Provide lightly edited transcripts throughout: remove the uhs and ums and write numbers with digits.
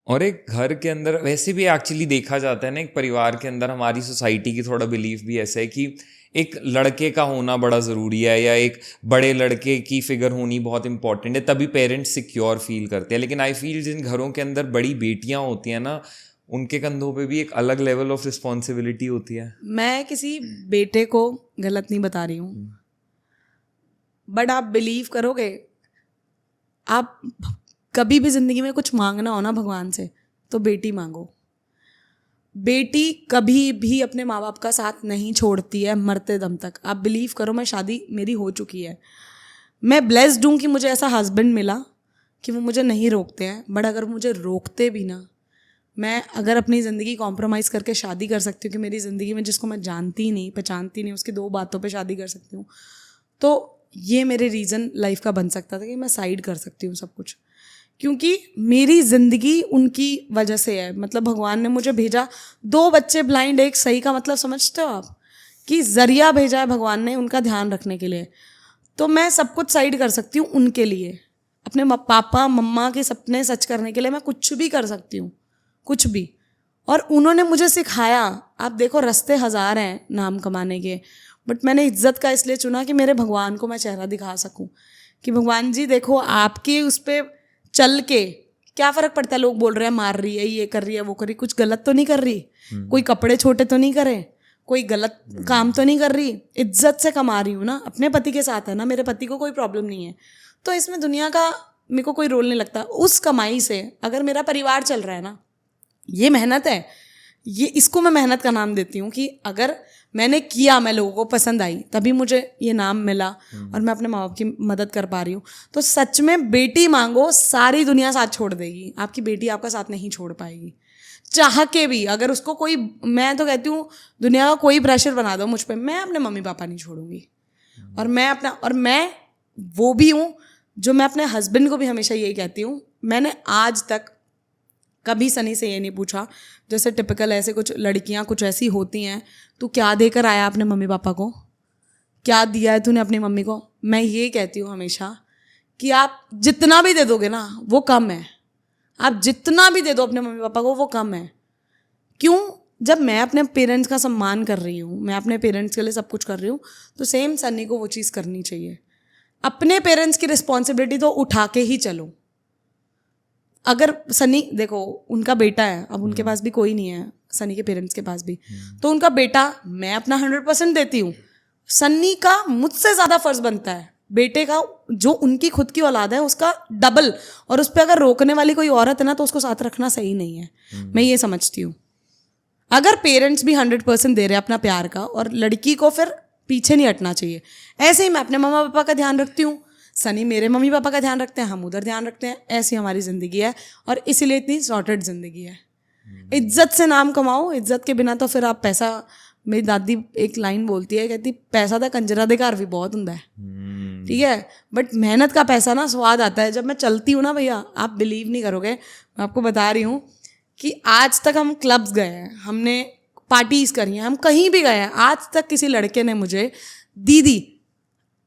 और एक घर के अंदर वैसे भी एक्चुअली देखा जाता है ना, एक परिवार के अंदर हमारी सोसाइटी की थोड़ा बिलीफ भी ऐसा है कि एक लड़के का होना बड़ा ज़रूरी है, या एक बड़े लड़के की फिगर होनी बहुत इंपॉर्टेंट है, तभी पेरेंट्स सिक्योर फील करते हैं। लेकिन आई फील जिन घरों के अंदर बड़ी बेटियां होती हैं ना, उनके कंधों पे भी एक अलग लेवल ऑफ रिस्पॉन्सिबिलिटी होती है। मैं किसी बेटे को गलत नहीं बता रही हूँ, बट आप बिलीव करोगे, आप कभी भी जिंदगी में कुछ मांगना हो ना भगवान से, तो बेटी मांगो। बेटी कभी भी अपने माँ बाप का साथ नहीं छोड़ती है मरते दम तक। आप बिलीव करो, मैं शादी मेरी हो चुकी है, मैं ब्लेस्ड हूँ कि मुझे ऐसा हस्बैंड मिला कि वो मुझे नहीं रोकते हैं। बट अगर मुझे रोकते भी ना, मैं अगर अपनी ज़िंदगी कॉम्प्रोमाइज़ करके शादी कर सकती हूँ कि मेरी ज़िंदगी में जिसको मैं जानती नहीं पहचानती नहीं, उसकी 2 बातों पे शादी कर सकती हूँ, तो ये मेरे रीज़न लाइफ का बन सकता था कि मैं साइड कर सकती हूँ सब कुछ। क्योंकि मेरी ज़िंदगी उनकी वजह से है। मतलब भगवान ने मुझे भेजा, 2 बच्चे ब्लाइंड, एक सही का मतलब समझते हो आप, कि ज़रिया भेजा है भगवान ने उनका ध्यान रखने के लिए। तो मैं सब कुछ साइड कर सकती हूँ उनके लिए, अपने पापा मम्मा के सपने सच करने के लिए मैं कुछ भी कर सकती हूँ, कुछ भी। और उन्होंने मुझे सिखाया, आप देखो रास्ते 1000 हैं नाम कमाने के, बट मैंने इज्जत का इसलिए चुना कि मेरे भगवान को मैं चेहरा दिखा सकूं कि भगवान जी देखो, आपके उस पर चल के क्या फ़र्क पड़ता है, लोग बोल रहे हैं मार रही है, ये कर रही है, वो कर रही, कुछ गलत तो नहीं कर रही, कोई कपड़े छोटे तो नहीं करे, कोई गलत काम तो नहीं कर रही, इज्जत से कमा रही हूँ ना, अपने पति के साथ है ना, मेरे पति को कोई प्रॉब्लम नहीं है। तो इसमें दुनिया का मेरे को कोई रोल नहीं लगता। उस कमाई से अगर मेरा परिवार चल रहा है ना, ये मेहनत है, ये इसको मैं मेहनत का नाम देती हूँ कि अगर मैंने किया, मैं लोगों को पसंद आई, तभी मुझे ये नाम मिला और मैं अपने माँ बाप की मदद कर पा रही हूँ। तो सच में बेटी मांगो, सारी दुनिया साथ छोड़ देगी, आपकी बेटी आपका साथ नहीं छोड़ पाएगी चाह के भी। अगर उसको कोई, मैं तो कहती हूँ दुनिया का कोई प्रेशर बना दो मुझ पर, मैं अपने मम्मी पापा नहीं छोड़ूंगी। और मैं वो भी हूँ जो मैं अपने हस्बैंड को भी हमेशा यही कहती हूँ। मैंने आज तक कभी सनी से ये नहीं पूछा, जैसे टिपिकल ऐसे कुछ लड़कियां कुछ ऐसी होती हैं, तू क्या देकर आया अपने मम्मी पापा को, क्या दिया है तूने अपनी मम्मी को। मैं ये कहती हूँ हमेशा कि आप जितना भी दे दोगे ना वो कम है, आप जितना भी दे दो अपने मम्मी पापा को वो कम है। क्यों? जब मैं अपने पेरेंट्स का सम्मान कर रही हूँ, मैं अपने पेरेंट्स के लिए सब कुछ कर रही हूँ, तो सेम सन्नी को वो चीज़ करनी चाहिए। अपने पेरेंट्स की रिस्पॉन्सिबिलिटी तो उठा के ही चलो। अगर सनी देखो, उनका बेटा है, अब उनके पास भी कोई नहीं है, सनी के पेरेंट्स के पास भी, तो उनका बेटा, मैं अपना 100% देती हूँ, सन्नी का मुझसे ज़्यादा फर्ज बनता है बेटे का, जो उनकी खुद की औलाद है उसका डबल। और उस पर अगर रोकने वाली कोई औरत है ना, तो उसको साथ रखना सही नहीं है। मैं ये समझती हूँ, अगर पेरेंट्स भी 100% दे रहे हैं अपना प्यार का, और लड़की को फिर पीछे नहीं हटना चाहिए। ऐसे ही मैं अपने मम्मा पापा का ध्यान रखती हूँ, सनी मेरे मम्मी पापा का ध्यान रखते हैं, हम उधर ध्यान रखते हैं। ऐसी हमारी ज़िंदगी है और इसीलिए इतनी सॉर्टेड ज़िंदगी है। इज्जत से नाम कमाओ, इज्जत के बिना तो फिर आप पैसा, मेरी दादी एक लाइन बोलती है, कहती पैसा तो कंजरा दे घर भी बहुत होता है, ठीक है, बट मेहनत का पैसा ना स्वाद आता है। जब मैं चलती हूँ ना भैया, आप बिलीव नहीं करोगे, मैं आपको बता रही हूँ कि आज तक हम क्लब्स गए हैं, हमने पार्टीज करी हैं, हम कहीं भी गए हैं, आज तक किसी लड़के ने मुझे दीदी,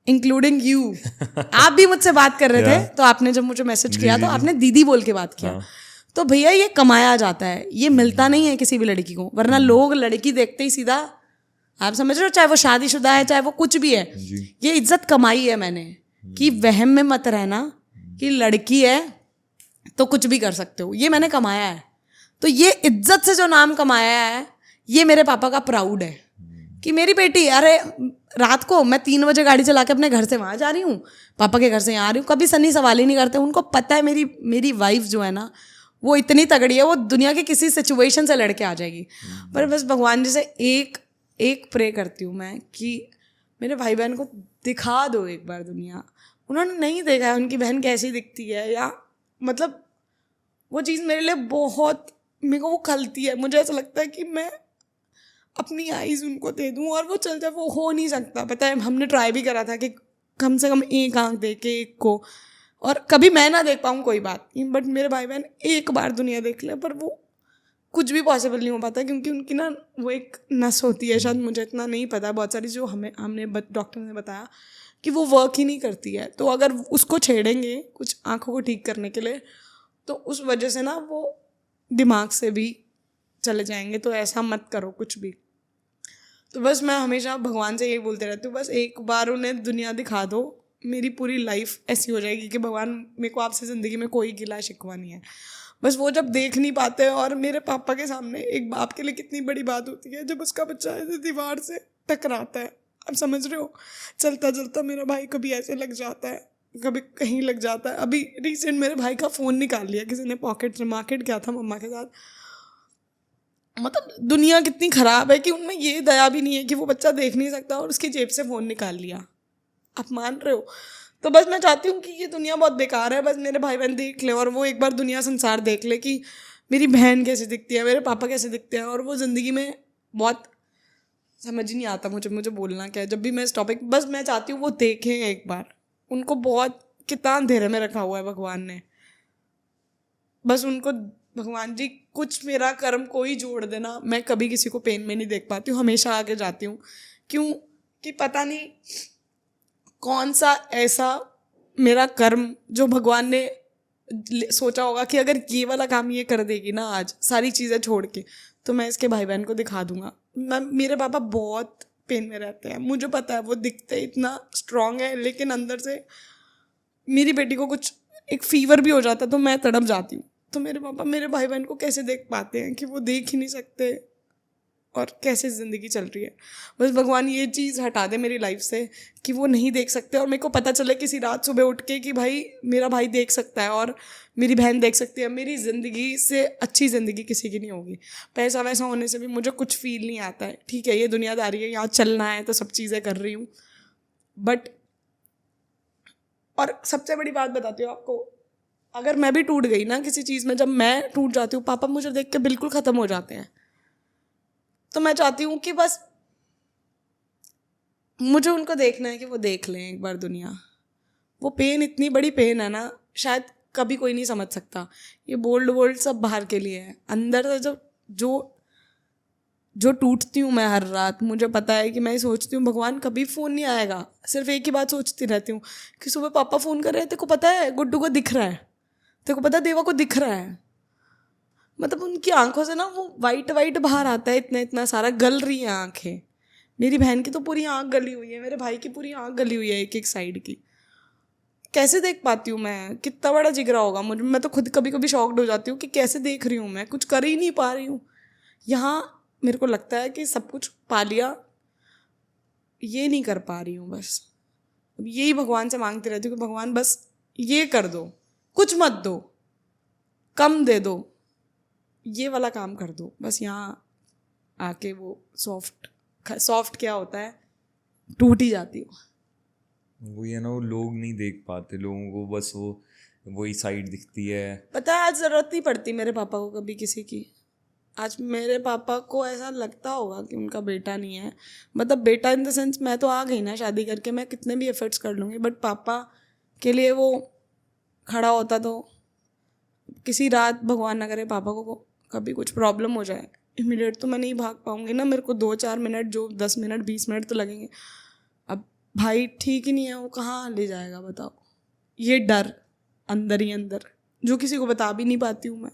इंक्लूडिंग यू, आप भी मुझसे बात कर रहे थे, तो आपने जब मुझे मैसेज किया तो आपने दीदी बोल के बात किया। तो भैया ये कमाया जाता है, ये मिलता नहीं है किसी भी लड़की को, वरना लोग लड़की देखते ही सीधा, आप समझ रहे हो, चाहे वो शादीशुदा है चाहे वो कुछ भी है, ये इज्जत कमाई है मैंने, कि वहम में मत रहना कि लड़की है तो कुछ भी कर सकते हो, ये मैंने कमाया है। तो ये इज्जत से जो नाम कमाया है, ये मेरे पापा का प्राउड है कि मेरी बेटी, अरे रात को मैं 3 बजे गाड़ी चला के अपने घर से वहाँ जा रही हूँ, पापा के घर से यहाँ आ रही हूँ, कभी सनी सवाल ही नहीं करते। उनको पता है मेरी वाइफ जो है ना, वो इतनी तगड़ी है, वो दुनिया के किसी सिचुएशन से लड़के आ जाएगी। पर बस भगवान जी से एक प्रे करती हूँ मैं कि मेरे भाई बहन को दिखा दो एक बार दुनिया। उन्होंने नहीं देखा है उनकी बहन कैसी दिखती है, या मतलब वो चीज़ मेरे लिए बहुत, मेरे को वो खलती है। मुझे ऐसा लगता है कि मैं अपनी आईज उनको दे दूँ और वो चल जाए, वो हो नहीं सकता। पता है, हमने ट्राई भी करा था कि कम से कम एक आंख दे के एक को, और कभी मैं ना देख पाऊँ कोई बात नहीं, बट मेरे भाई बहन एक बार दुनिया देख ले, पर वो कुछ भी पॉसिबल नहीं हो पाता, क्योंकि उनकी ना वो एक नस होती है, शायद मुझे इतना नहीं पता, बहुत सारी जो हमने डॉक्टर ने बताया कि वो वर्क ही नहीं करती है। तो अगर उसको छेड़ेंगे कुछ आँखों को ठीक करने के लिए, तो उस वजह से ना वो दिमाग से भी चले जाएंगे, तो ऐसा मत करो कुछ भी। तो बस मैं हमेशा भगवान से यही बोलते रहती हूँ, बस एक बार उन्हें दुनिया दिखा दो, मेरी पूरी लाइफ ऐसी हो जाएगी कि भगवान मेरे को आपसे ज़िंदगी में कोई गिला शिकवा नहीं है। बस वो जब देख नहीं पाते, और मेरे पापा के सामने एक बाप के लिए कितनी बड़ी बात होती है जब उसका बच्चा ऐसे दीवार से टकराता है, आप समझ रहे हो, चलता चलता मेरा भाई कभी ऐसे लग जाता है, कभी कहीं लग जाता है। अभी रिसेंट मेरे भाई का फ़ोन निकाल लिया किसी ने पॉकेट से, मार्केट गया था मम्मा के साथ। मतलब दुनिया कितनी ख़राब है कि उनमें ये दया भी नहीं है कि वो बच्चा देख नहीं सकता और उसकी जेब से फ़ोन निकाल लिया, आप मान रहे हो। तो बस मैं चाहती हूँ कि ये दुनिया बहुत बेकार है, बस मेरे भाई बहन देख ले और वो एक बार दुनिया संसार देख ले कि मेरी बहन कैसे दिखती है, मेरे पापा कैसे दिखते हैं। और वो ज़िंदगी में बहुत समझ ही नहीं आता मुझे बोलना क्या है जब भी मैं इस टॉपिक, बस मैं चाहती हूँ वो देखें एक बार, उनको बहुत कितना अंधेरे में रखा हुआ है भगवान ने। बस उनको भगवान जी कुछ मेरा कर्म कोई जोड़ देना, मैं कभी किसी को पेन में नहीं देख पाती हूँ, हमेशा आगे जाती हूँ। क्यों कि पता नहीं कौन सा ऐसा मेरा कर्म जो भगवान ने सोचा होगा कि अगर ये वाला काम ये कर देगी ना आज सारी चीज़ें छोड़ के, तो मैं इसके भाई बहन को दिखा दूंगा। मेरे पापा बहुत पेन में रहते हैं, मुझे पता है, वो दिखते इतना स्ट्रांग है लेकिन अंदर से मेरी बेटी को कुछ एक फीवर भी हो जाता है तो मैं तड़प जाती हूँ। तो मेरे पापा मेरे भाई बहन को कैसे देख पाते हैं कि वो देख ही नहीं सकते और कैसे ज़िंदगी चल रही है। बस भगवान ये चीज़ हटा दे मेरी लाइफ से कि वो नहीं देख सकते, और मेरे को पता चले किसी रात सुबह उठ के कि भाई मेरा भाई देख सकता है और मेरी बहन देख सकती है। मेरी ज़िंदगी से अच्छी ज़िंदगी किसी की नहीं होगी। पैसा वैसा होने से भी मुझे कुछ फील नहीं आता है, ठीक है ये दुनियादारी है, यहाँ चलना है तो सब चीज़ें कर रही हूँ, बट और सबसे बड़ी बात बताती हूँ आपको, अगर मैं भी टूट गई ना किसी चीज़ में, जब मैं टूट जाती हूँ पापा मुझे देख के बिल्कुल ख़त्म हो जाते हैं। तो मैं चाहती हूँ कि बस मुझे उनको देखना है कि वो देख लें एक बार दुनिया। वो पेन इतनी बड़ी पेन है ना, शायद कभी कोई नहीं समझ सकता। ये बोल्ड सब बाहर के लिए है, अंदर से जो जो टूटती हूँ मैं हर रात, मुझे पता है कि मैं सोचती हूँ भगवान कभी फ़ोन नहीं आएगा। सिर्फ एक ही बात सोचती रहती हूँ कि सुबह पापा फ़ोन कर रहे हैं, तेरे को पता है गुड्डू को दिख रहा है, तेरे को पता है देवा को दिख रहा है। मतलब उनकी आंखों से ना वो वाइट वाइट बाहर आता है, इतना इतना सारा गल रही है आंखें। मेरी बहन की तो पूरी आंख गली हुई है, मेरे भाई की पूरी आंख गली हुई है एक एक साइड की। कैसे देख पाती हूँ मैं, कितना बड़ा जिगरा होगा मुझे। मैं तो खुद कभी कभी शॉक्ड हो जाती हूँ कि कैसे देख रही हूँ, मैं कुछ कर ही नहीं पा रही हूँ। यहाँ मेरे को लगता है कि सब कुछ पा लिया, ये नहीं कर पा रही हूँ। बस अब यही भगवान से मांगती रहती हूँ कि भगवान बस ये कर दो, कुछ मत दो, कम दे दो, ये वाला काम कर दो। बस यहाँ आके वो सॉफ्ट क्या होता है, टूट ही जाती हूँ। वो ये ना, वो लोग नहीं देख पाते, लोगों को बस वही साइड दिखती है। पता है आज ज़रूरत नहीं पड़ती मेरे पापा को कभी किसी की। आज मेरे पापा को ऐसा लगता होगा कि उनका बेटा नहीं है, मतलब बेटा इन द सेंस मैं तो आ गई ना शादी करके, मैं कितने भी एफर्ट्स कर लूँगी, बट पापा के लिए वो खड़ा होता तो किसी रात भगवान ना करे पापा को कभी कुछ प्रॉब्लम हो जाए, इमीडिएट तो मैं नहीं भाग पाऊँगी ना, मेरे को 2-4 मिनट जो 10 मिनट 20 मिनट तो लगेंगे। अब भाई ठीक ही नहीं है, वो कहाँ ले जाएगा बताओ। ये डर अंदर ही अंदर जो किसी को बता भी नहीं पाती हूँ मैं।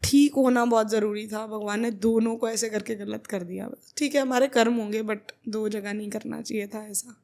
ठीक होना बहुत ज़रूरी था, भगवान ने दोनों को ऐसे करके गलत कर दिया। बस ठीक है हमारे कर्म होंगे, बट 2 जगह नहीं करना चाहिए था ऐसा।